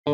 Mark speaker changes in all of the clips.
Speaker 1: You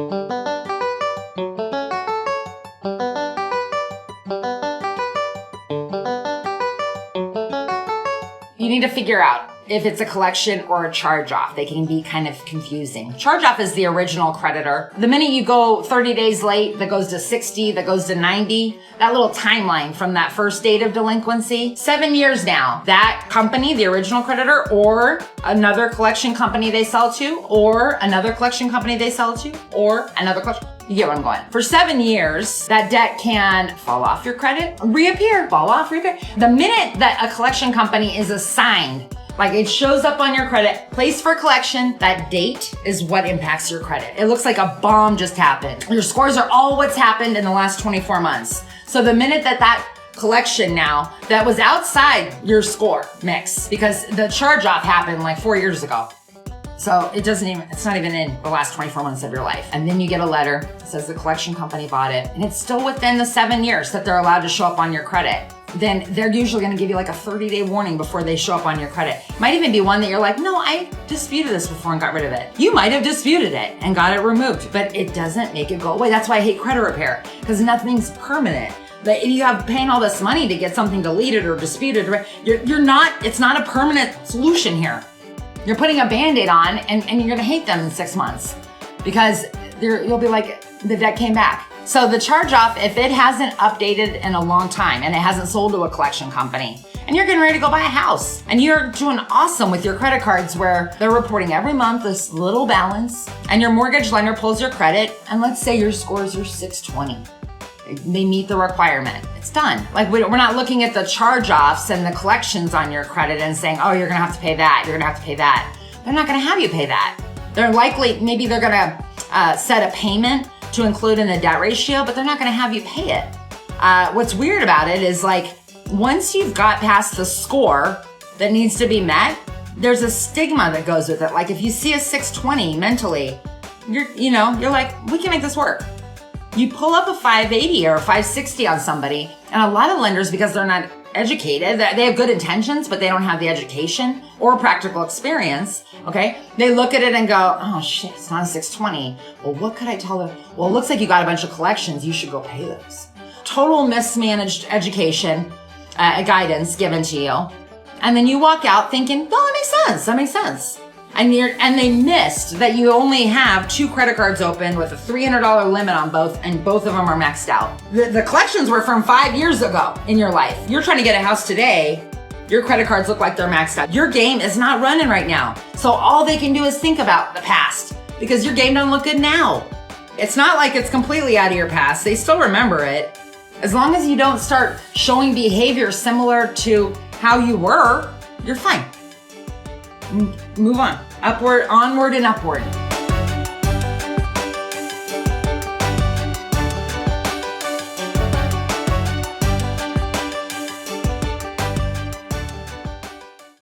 Speaker 1: need to figure out if it's a collection or a charge-off. They can be kind of confusing. Charge-off is the original creditor. The minute you go 30 days late, that goes to 60, that goes to 90, that little timeline from that first date of delinquency, 7 years now, that company, the original creditor, or another collection company they sell to, or another collection company they sell to, or another collection. You get where I'm going. For 7 years, that debt can fall off your credit, reappear, fall off, reappear. The minute that a collection company is assigned, like it shows up on your credit, placed for collection, that date is what impacts your credit. It looks like a bomb just happened. Your scores are all what's happened in the last 24 months. So the minute that collection now, that was outside your score mix, because the charge-off happened like 4 years ago. So it's not even in the last 24 months of your life. And then you get a letter that says the collection company bought it, and it's still within the 7 years that they're allowed to show up on your credit. Then they're usually going to give you like a 30-day warning before they show up on your credit. Might even be one that you're like, no, I disputed this before and got rid of it. You might have disputed it and got it removed, but it doesn't make it go away. That's why I hate credit repair, because nothing's permanent. But if you have paying all this money to get something deleted or disputed, it's not a permanent solution here. You're putting a Band-Aid on and you're going to hate them in 6 months because you'll be like, the debt came back. So the charge-off, if it hasn't updated in a long time and it hasn't sold to a collection company, and you're getting ready to go buy a house and you're doing awesome with your credit cards where they're reporting every month this little balance, and your mortgage lender pulls your credit, and let's say your scores are 620. They meet the requirement. It's done. Like we're not looking at the charge-offs and the collections on your credit and saying, oh, you're going to have to pay that. You're going to have to pay that. They're not going to have you pay that. Maybe they're going to set a payment to include in the debt ratio, but they're not going to have you pay it. What's weird about it is like, once you've got past the score that needs to be met, there's a stigma that goes with it. Like if you see a 620 mentally, you're like, we can make this work. You pull up a 580 or a 560 on somebody, and a lot of lenders, because they're not educated, they have good intentions, but they don't have the education or practical experience, okay? They look at it and go, oh shit, it's not a 620. Well, what could I tell them? Well, it looks like you got a bunch of collections. You should go pay those. Total mismanaged education, guidance given to you. And then you walk out thinking, well, that makes sense. And they missed that you only have 2 credit cards open with a $300 limit on both, and both of them are maxed out. The collections were from 5 years ago in your life. You're trying to get a house today. Your credit cards look like they're maxed out. Your game is not running right now. So all they can do is think about the past, because your game doesn't look good now. It's not like it's completely out of your past. They still remember it. As long as you don't start showing behavior similar to how you were, you're fine. Move on. Upward, onward, and upward.